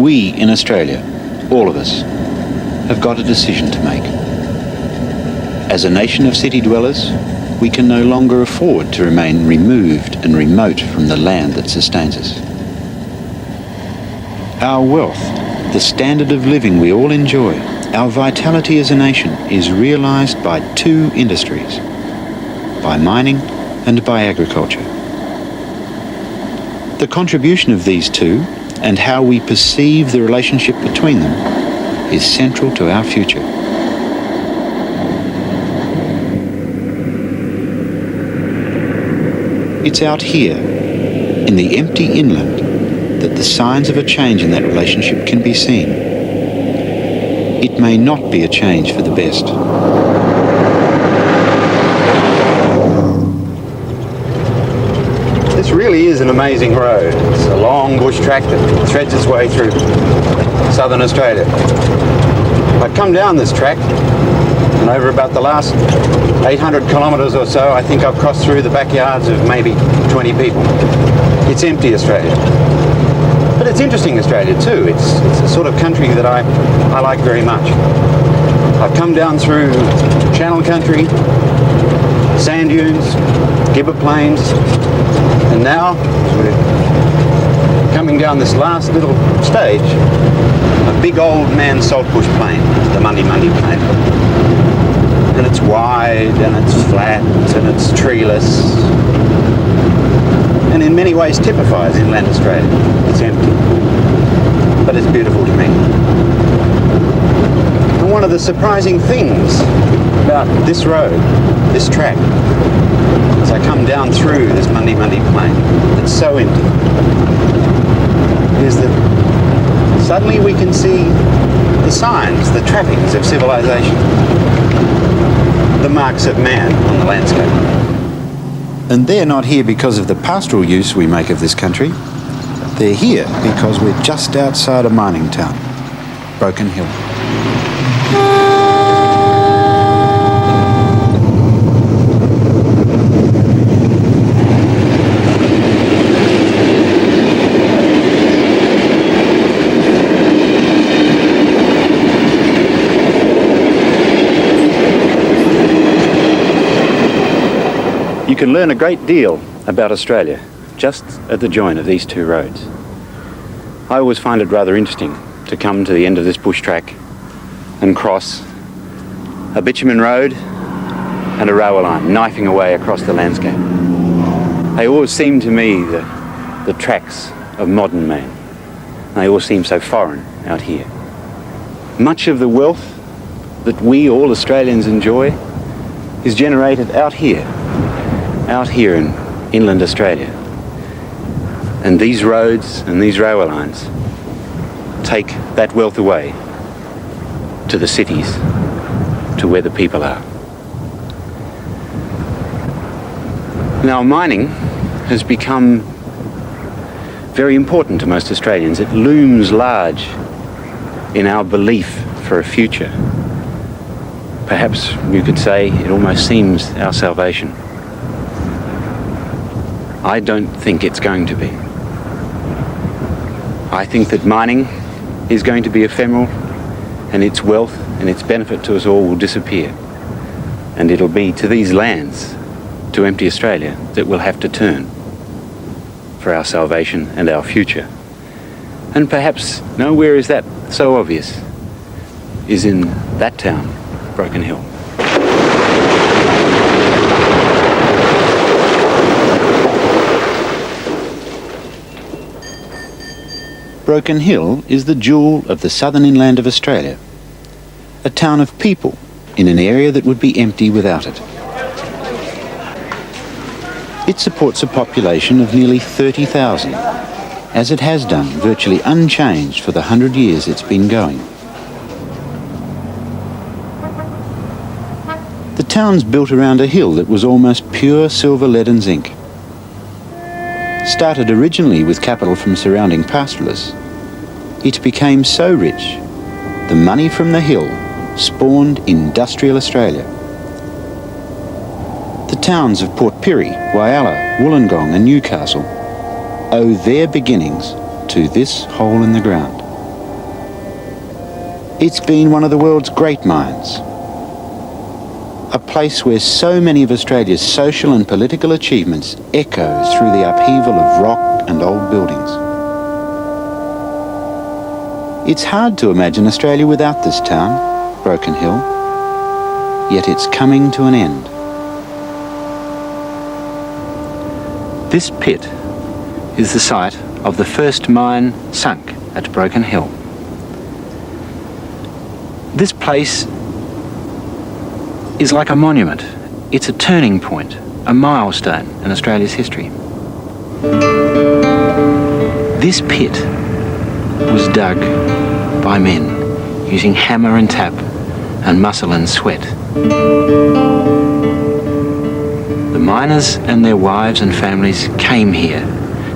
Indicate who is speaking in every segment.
Speaker 1: We in Australia, all of us, have got a decision to make. As a nation of city dwellers, we can no longer afford to remain removed and remote from the land that sustains us. Our wealth, the standard of living we all enjoy, our vitality as a nation is realised by two industries, by mining and by agriculture. The contribution of these two and how we perceive the relationship between them is central to our future. It's out here, in the empty inland, that the signs of a change in that relationship can be seen. It may not be a change for the best.
Speaker 2: This really is an amazing road. It's a long bush track that threads its way through southern Australia. I've come down this track, and over about the last 800 kilometres or so, I think I've crossed through the backyards of maybe 20 people. It's empty Australia. But it's interesting Australia too. It's a sort of country that I like very much. I've come down through Channel Country, sand dunes, gibber plains, and now we're coming down this last little stage, a big old man saltbush plain, the Mundi Plain. And it's wide, and it's flat, and it's treeless, and in many ways typifies inland Australia. It's empty, but it's beautiful to me. And one of the surprising things about this road, this track, as I come down through this Mundi Plain, it's so empty, is that suddenly we can see the signs, the trappings of civilization, the marks of man on the landscape.
Speaker 1: And they're not here because of the pastoral use we make of this country. They're here because we're just outside a mining town, Broken Hill. You can learn a great deal about Australia just at the join of these two roads. I always find it rather interesting to come to the end of this bush track and cross a bitumen road and a railway line knifing away across the landscape. They always seem to me the tracks of modern man. They all seem so foreign out here. Much of the wealth that we all Australians enjoy is generated out here in inland Australia. And these roads and these railway lines take that wealth away to the cities, to where the people are. Now, mining has become very important to most Australians. It looms large in our belief for a future. Perhaps you could say it almost seems our salvation. I don't think it's going to be. I think that mining is going to be ephemeral, and its wealth and its benefit to us all will disappear. And it'll be to these lands, to empty Australia, that we'll have to turn for our salvation and our future. And perhaps nowhere is that so obvious, is in that town, Broken Hill. Broken Hill is the jewel of the southern inland of Australia, a town of people in an area that would be empty without it. It supports a population of nearly 30,000, as it has done virtually unchanged for the 100 years it's been going. The town's built around a hill that was almost pure silver, lead and zinc. Started originally with capital from surrounding pastoralists, it became so rich, the money from the hill spawned industrial Australia. The towns of Port Pirie, Whyalla, Wollongong and Newcastle owe their beginnings to this hole in the ground.
Speaker 2: It's been one of the world's great mines. A place where so many of Australia's social and political achievements echo through the upheaval of rock and old buildings. It's hard to imagine Australia without this town, Broken Hill, yet it's coming to an end. This pit is the site of the first mine sunk at Broken Hill. This place is like a monument. It's a turning point, a milestone in Australia's history. This pit was dug by men using hammer and tap and muscle and sweat. The miners and their wives and families came here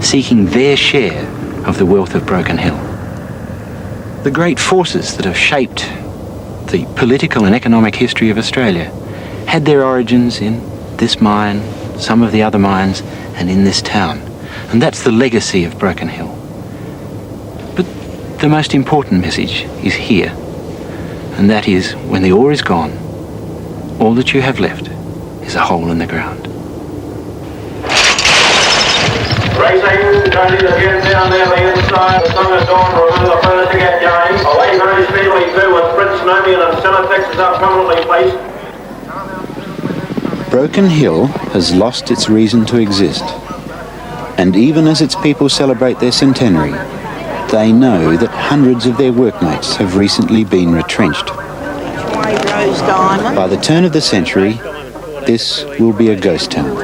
Speaker 2: seeking their share of the wealth of Broken Hill. The great forces that have shaped the political and economic history of Australia had their origins in this mine, some of the other mines, and in this town. And that's the legacy of Broken Hill. But the most important message is here, and that is, when the ore is gone, all that you have left is a hole in the ground.
Speaker 3: Racing, Tony's again down there the inside. The sun is on, remember the first to get going. Away very speedily too with Fritz Nomian and Celotex is up prominently placed.
Speaker 2: Broken Hill has lost its reason to exist. And even as its people celebrate their centenary, they know that hundreds of their workmates have recently been retrenched. By the turn of the century, this will be a ghost town.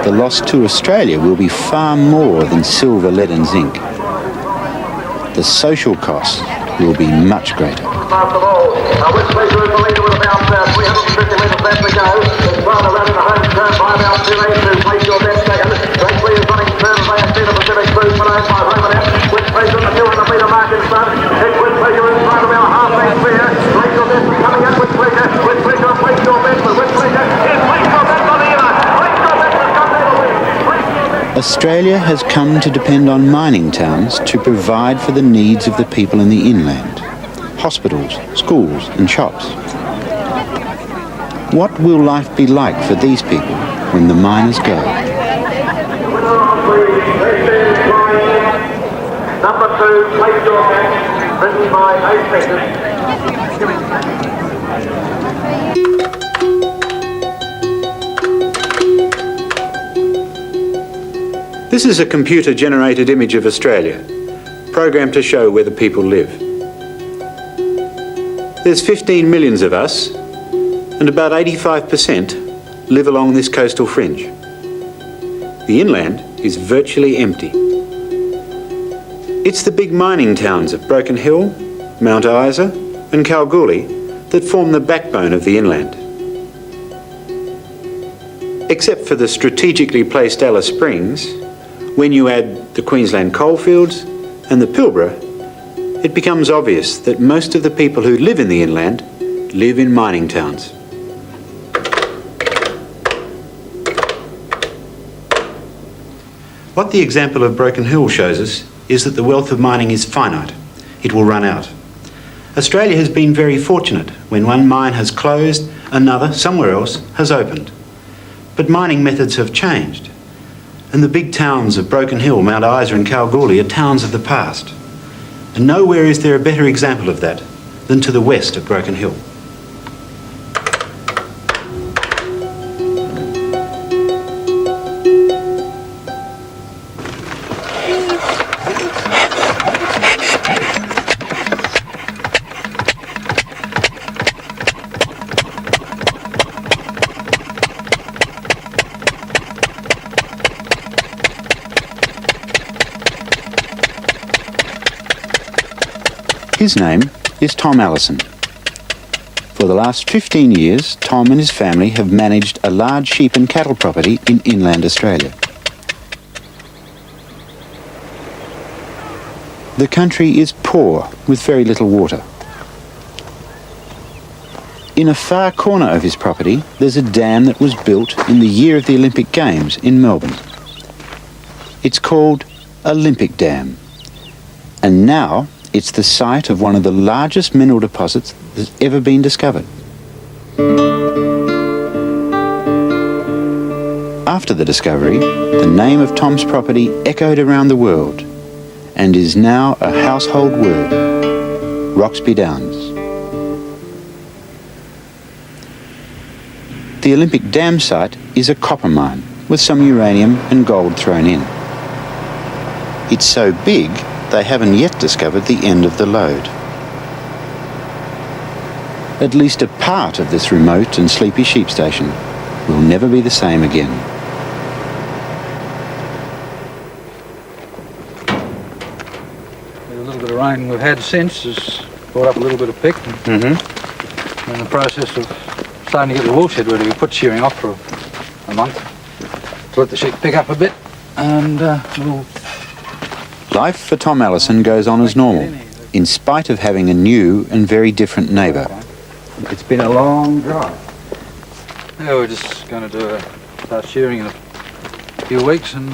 Speaker 2: The loss to Australia will be far more than silver, lead and zinc. The social costs will be much greater.
Speaker 3: After all, which pleasure is the leader with about 350 metres left to go. It's rather running the home turn by about 282. Place your best second. Blakely is running third as they have seen the Pacific Cruise for 9 by home and out. Which pleasure in the 200 metre mark in front. It's which pleasure in front about half-length clear. Place your best is coming up with pleasure. Which pleasure, place your best, but which pleasure is place your best on the inner. Place your best has come there to win.
Speaker 2: Australia has come to depend on mining towns to provide for the needs of the people in the inland. Hospitals, schools and shops. What will life be like for these people when the miners go?
Speaker 3: Number 2, place your bet, written by 8 seconds.
Speaker 1: This is a computer-generated image of Australia, programmed to show where the people live. There's 15 million of us, and about 85% live along this coastal fringe. The inland is virtually empty. It's the big mining towns of Broken Hill, Mount Isa and Kalgoorlie that form the backbone of the inland. Except for the strategically placed Alice Springs, when you add the Queensland coalfields and the Pilbara, it becomes obvious that most of the people who live in the inland live in mining towns. What the example of Broken Hill shows us is that the wealth of mining is finite. It will run out. Australia has been very fortunate. When one mine has closed, another, somewhere else, has opened. But mining methods have changed. And the big towns of Broken Hill, Mount Isa and Kalgoorlie are towns of the past. And nowhere is there a better example of that than to the west of Broken Hill. His name is Tom Allison. For the last 15 years, Tom and his family have managed a large sheep and cattle property in inland Australia. The country is poor with very little water. In a far corner of his property, there's a dam that was built in the year of the Olympic Games in Melbourne. It's called Olympic Dam. And now
Speaker 2: It's the site of one of the largest mineral deposits that's ever been discovered. After the discovery, the name of Tom's property echoed around the world and is now a household word, Roxby Downs. The Olympic Dam site is a copper mine with some uranium and gold thrown in. It's so big they haven't yet discovered the end of the lode. At least a part of this remote and sleepy sheep station will never be the same again.
Speaker 4: A little bit of rain we've had since has brought up a little bit of pick. And in the process of starting to get the wool shed ready, we put shearing off for a month to let the sheep pick up a bit, and we'll...
Speaker 2: Life for Tom Allison goes on as normal, in spite of having a new and very different neighbour.
Speaker 4: It's been a long drive. Yeah, we're just going to start shearing in a few weeks, and...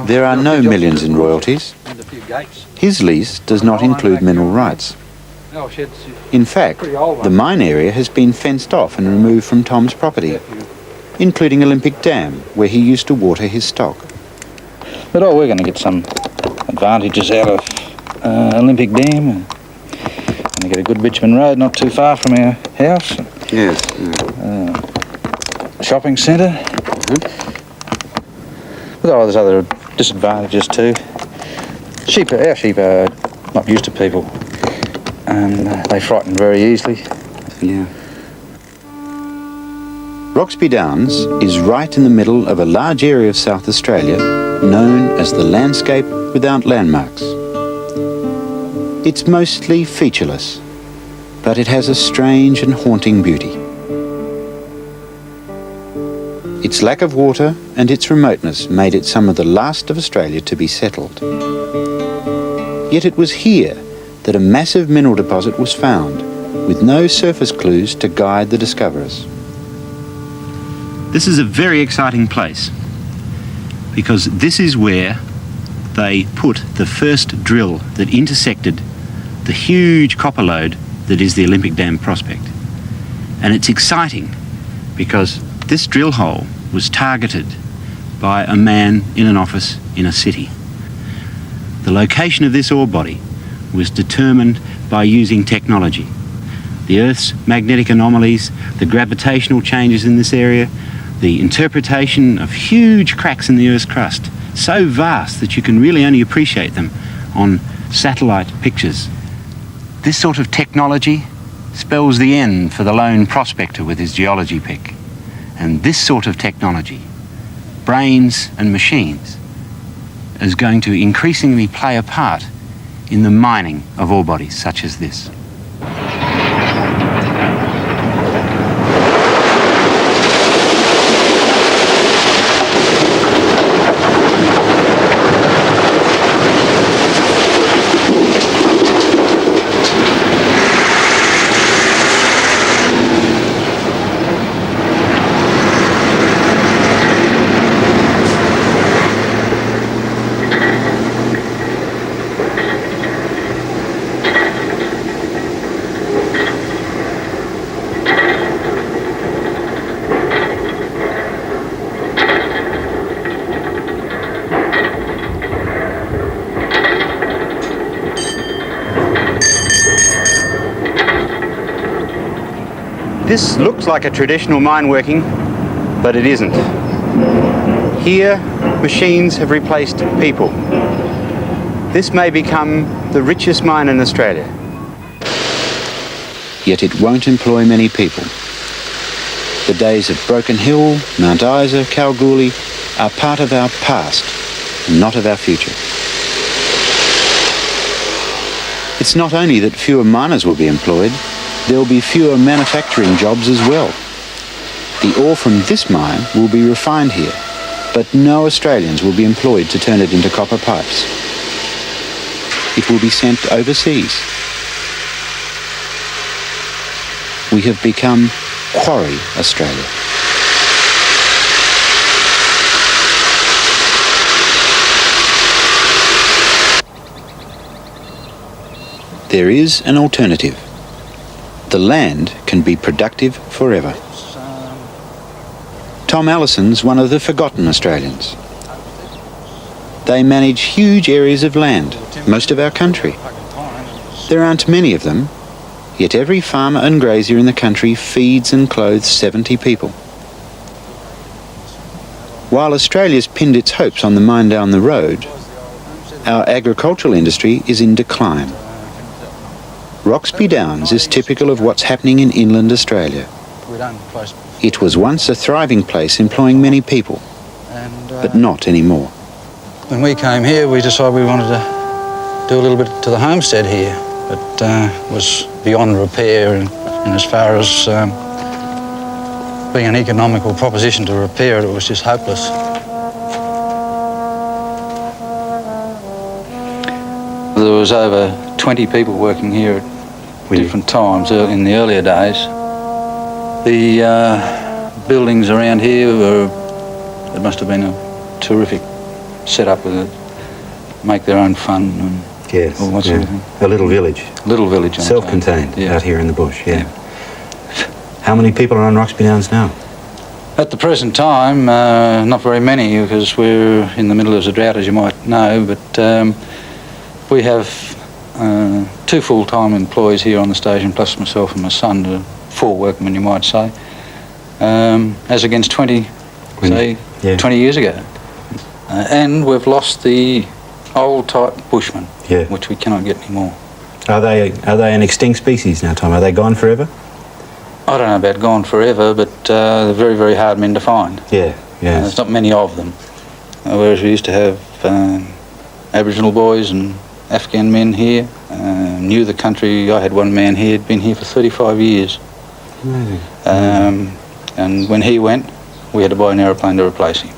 Speaker 2: There are no millions in royalties.
Speaker 4: And a few gates.
Speaker 2: His lease does not include mineral rights. In fact, the mine area has been fenced off and removed from Tom's property, including Olympic Dam, where he used to water his stock.
Speaker 4: But we're going to get some advantages out of Olympic Dam. And get a good bitumen road not too far from our house.
Speaker 2: Yes.
Speaker 4: Shopping centre. But there's other disadvantages too. Our sheep are not used to people, and they frighten very easily.
Speaker 2: Yeah. Roxby Downs is right in the middle of a large area of South Australia known as the landscape without landmarks. It's mostly featureless, but it has a strange and haunting beauty. Its lack of water and its remoteness made it some of the last of Australia to be settled. Yet it was here that a massive mineral deposit was found, with no surface clues to guide the discoverers.
Speaker 1: This is a very exciting place, because this is where they put the first drill that intersected the huge copper lode that is the Olympic Dam prospect. And it's exciting because this drill hole was targeted by a man in an office in a city. The location of this ore body was determined by using technology. The Earth's magnetic anomalies, the gravitational changes in this area, the interpretation of huge cracks in the Earth's crust, so vast that you can really only appreciate them on satellite pictures. This sort of technology spells the end for the lone prospector with his geology pick. And this sort of technology, brains and machines, is going to increasingly play a part in the mining of ore bodies such as this. This looks like a traditional mine working, but it isn't. Here, machines have replaced people. This may become the richest mine in Australia.
Speaker 2: Yet it won't employ many people. The days of Broken Hill, Mount Isa, Kalgoorlie are part of our past, not of our future. It's not only that fewer miners will be employed, there will be fewer manufacturing jobs as well. The ore from this mine will be refined here, but no Australians will be employed to turn it into copper pipes. It will be sent overseas. We have become Quarry Australia.
Speaker 5: there is an alternative. The land can be productive forever. Tom Allison's one of the forgotten Australians. They manage huge areas of land, most of our country. There aren't many of them, yet every farmer and grazier in the country feeds and clothes 70 people. While Australia's pinned its hopes on the mine down the road, our agricultural industry is in decline. Roxby Downs is typical of what's happening in inland Australia. It was once a thriving place employing many people, but not anymore.
Speaker 4: When we came here, we decided we wanted to do a little bit to the homestead here, but it was beyond repair in as far as being an economical proposition to repair it, it was just hopeless. There was over 20 people working here at different times in the earlier days. The buildings around here it must have been a terrific setup with it, make their own fun and
Speaker 2: yes,
Speaker 4: all that sort of thing.
Speaker 2: A little village.
Speaker 4: Little village.
Speaker 2: Self-contained,
Speaker 4: yeah.
Speaker 2: Out here in the bush, yeah. How many people are on Roxby Downs now?
Speaker 4: At the present time, not very many, because we're in the middle of a drought, as you might know, but we have 2 full-time employees here on the station, plus myself and my son, 4 workmen, you might say, as against 20, say, 20 years ago. And we've lost the old-type bushmen, which we cannot get anymore.
Speaker 2: Are they an extinct species now, Tom? Are they gone forever?
Speaker 4: I don't know about gone forever, but they're very, very hard men to find.
Speaker 2: Yeah, yeah.
Speaker 4: There's not many of them. Whereas we used to have Aboriginal boys and Afghan men here, knew the country. I had one man here, had been here for 35 years.
Speaker 2: Amazing.
Speaker 4: And when he went, we had to buy an aeroplane to replace him.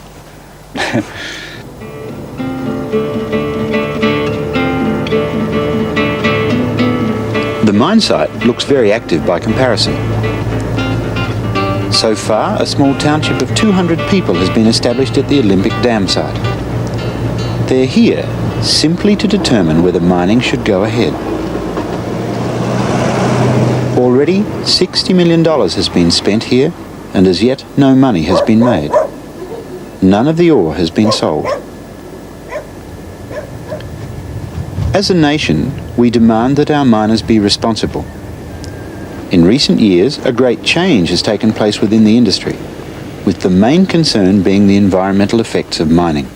Speaker 5: The mine site looks very active by comparison. So far, a small township of 200 people has been established at the Olympic Dam site. They're here simply to determine whether mining should go ahead. Already, $60 million has been spent here, and as yet no money has been made. None of the ore has been sold. As a nation, we demand that our miners be responsible. In recent years, a great change has taken place within the industry, with the main concern being the environmental effects of mining.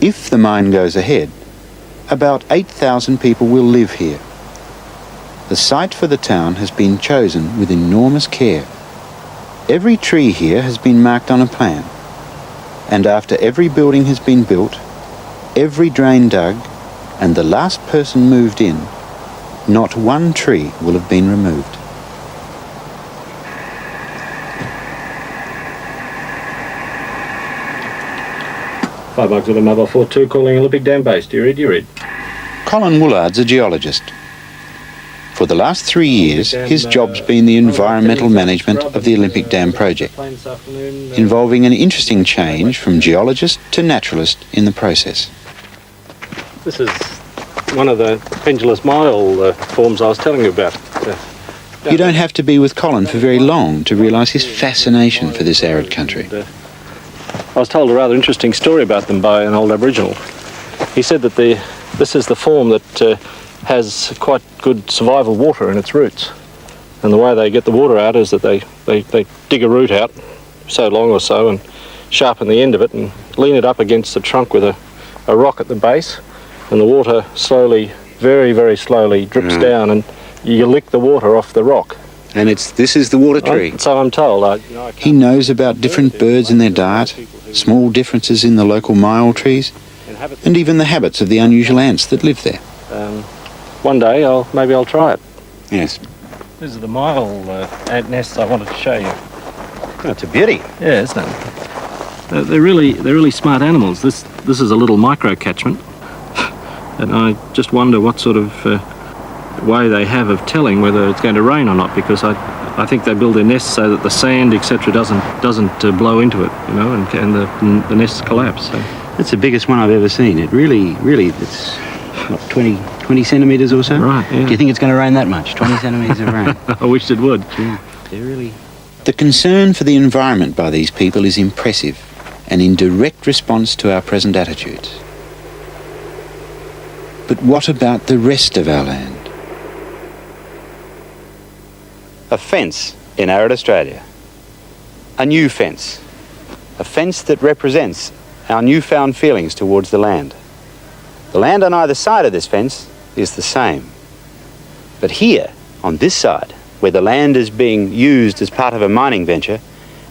Speaker 5: If the mine goes ahead, about 8,000 people will live here. The site for the town has been chosen with enormous care. Every tree here has been marked on a plan, and after every building has been built, every drain dug, and the last person moved in, not one tree will have been removed.
Speaker 6: Five Bucks with a Mobile 4-2 calling Olympic Dam base. Do you read?
Speaker 5: Colin Woolard's a geologist. For the last 3 years, his job's been the environmental management of the Olympic Dam project, involving an interesting change from geologist to naturalist in the process.
Speaker 6: This is one of the pendulous mile forms I was telling you about.
Speaker 5: You don't have to be with Colin for very long to realise his fascination for this arid country.
Speaker 6: I was told a rather interesting story about them by an old Aboriginal. He said that this is the form that has quite good survival water in its roots. And the way they get the water out is that they dig a root out so long or so and sharpen the end of it and lean it up against the trunk with a rock at the base, and the water slowly, very, very slowly drips down, and you lick the water off the rock.
Speaker 2: And this is the water tree?
Speaker 6: So I'm told.
Speaker 5: He knows about different birds and their diet, small differences in the local myall trees, and even the habits of the unusual ants that live there.
Speaker 6: One day, maybe I'll try it.
Speaker 2: Yes.
Speaker 6: These are the myall ant nests I wanted to show you.
Speaker 2: That's a beauty.
Speaker 6: Yeah, isn't it? They're really smart animals. This is a little micro catchment, and I just wonder what sort of way they have of telling whether it's going to rain or not, because I think they build their nests so that the sand, etc., doesn't blow into it, you know, and the nests collapse. So.
Speaker 2: That's the biggest one I've ever seen. It really, it's what, 20
Speaker 1: 20 centimetres or so.
Speaker 6: Right, yeah.
Speaker 1: Do you think it's going to rain that much? 20 centimetres of rain?
Speaker 6: I wish it would.
Speaker 1: They're really...
Speaker 5: The concern for the environment by these people is impressive and in direct response to our present attitudes. But what about the rest of our land?
Speaker 2: A fence in arid Australia. A new fence. A fence that represents our newfound feelings towards the land. The land on either side of this fence is the same. But here, on this side, where the land is being used as part of a mining venture,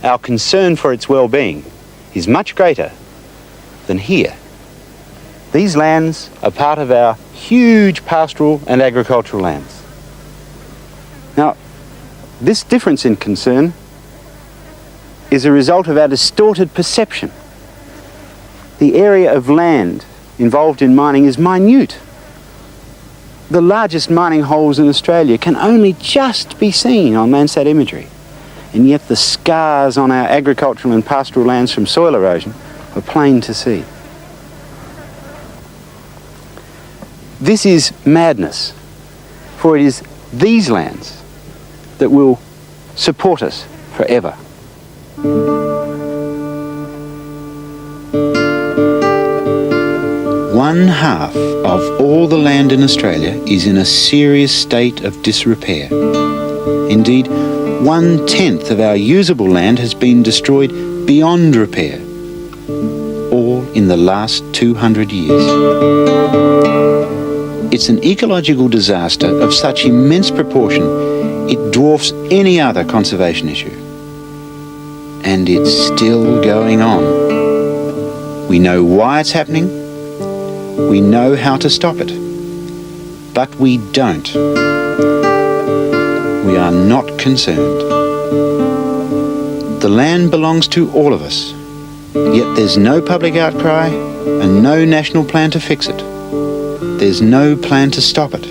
Speaker 2: our concern for its well-being is much greater than here. These lands are part of our huge pastoral and agricultural lands. Now, this difference in concern is a result of our distorted perception. The area of land involved in mining is minute. The largest mining holes in Australia can only just be seen on Landsat imagery, and yet the scars on our agricultural and pastoral lands from soil erosion are plain to see. This is madness, for it is these lands that will support us forever.
Speaker 5: One half of all the land in Australia is in a serious state of disrepair. Indeed, 1/10 of our usable land has been destroyed beyond repair, all in the last 200 years. It's an ecological disaster of such immense proportion it dwarfs any other conservation issue. And it's still going on. We know why it's happening. We know how to stop it. But we don't. We are not concerned. The land belongs to all of us, yet there's no public outcry and no national plan to fix it. There's no plan to stop it.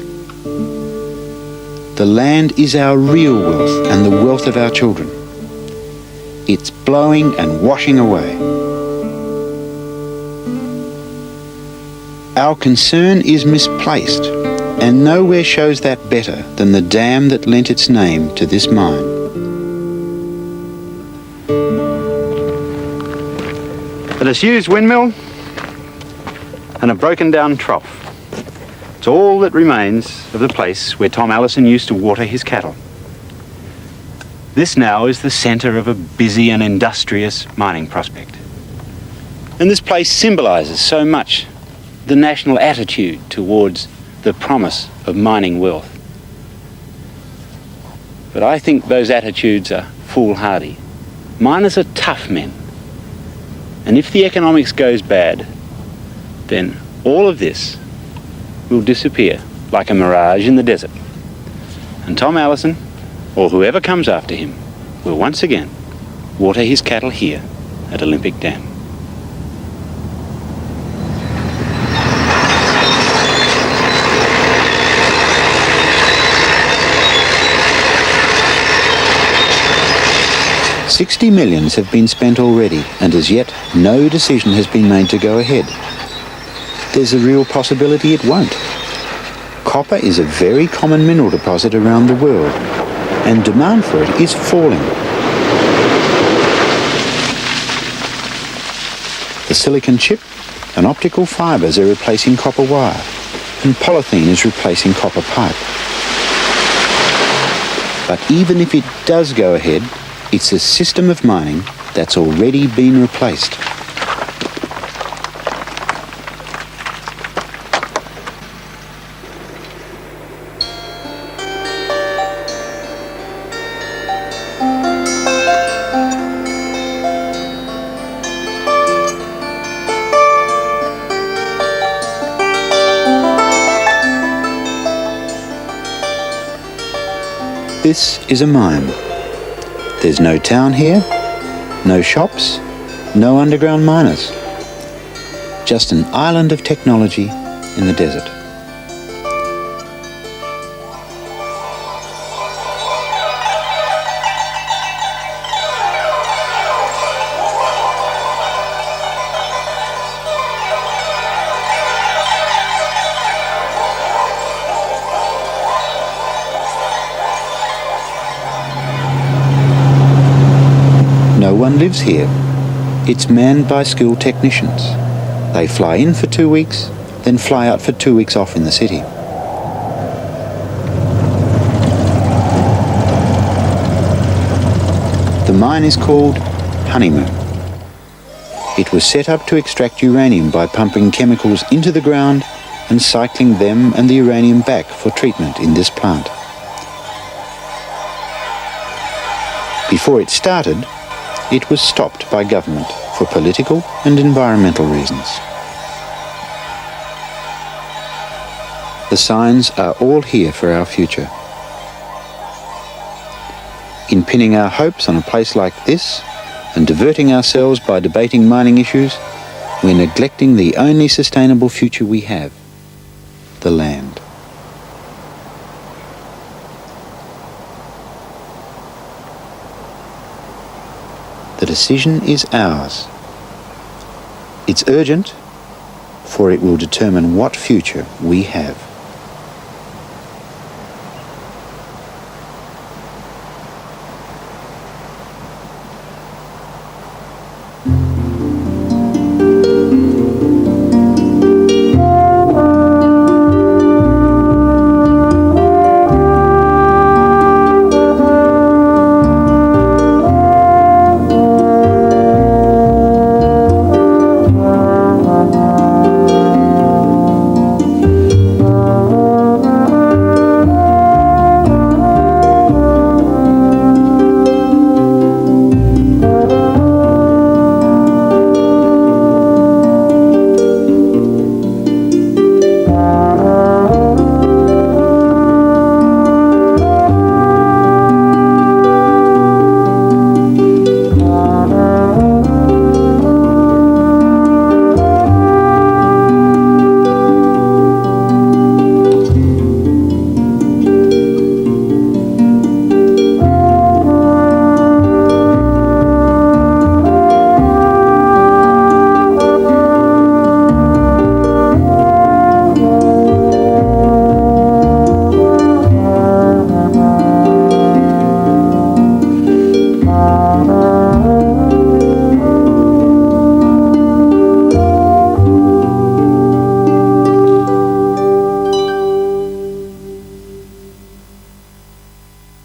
Speaker 5: The land is our real wealth and the wealth of our children. It's blowing and washing away. Our concern is misplaced, and nowhere shows that better than the dam that lent its name to this mine.
Speaker 2: A disused windmill and a broken down trough. It's all that remains of the place where Tom Allison used to water his cattle. This now is the centre of a busy and industrious mining prospect. And this place symbolises so much the national attitude towards the promise of mining wealth. But I think those attitudes are foolhardy. Miners are tough men. And if the economics goes bad, then all of this will disappear like a mirage in the desert. And Tom Allison, or whoever comes after him, will once again water his cattle here at Olympic Dam.
Speaker 5: $60 million have been spent already, and as yet no decision has been made to go ahead. There's a real possibility it won't. Copper is a very common mineral deposit around the world, and demand for it is falling. The silicon chip and optical fibres are replacing copper wire, and polythene is replacing copper pipe. But even if it does go ahead, it's a system of mining that's already been replaced. This is a mine. There's no town here, no shops, no underground miners. Just an island of technology in the desert. No one lives here. It's manned by skilled technicians. They fly in for 2 weeks, then fly out for 2 weeks off in the city. The mine is called Honeymoon. It was set up to extract uranium by pumping chemicals into the ground and cycling them and the uranium back for treatment in this plant. Before it started, it was stopped by government for political and environmental reasons. The signs are all here for our future. In pinning our hopes on a place like this and diverting ourselves by debating mining issues, we're neglecting the only sustainable future we have, the land. The decision is ours. It's urgent, for it will determine what future we have.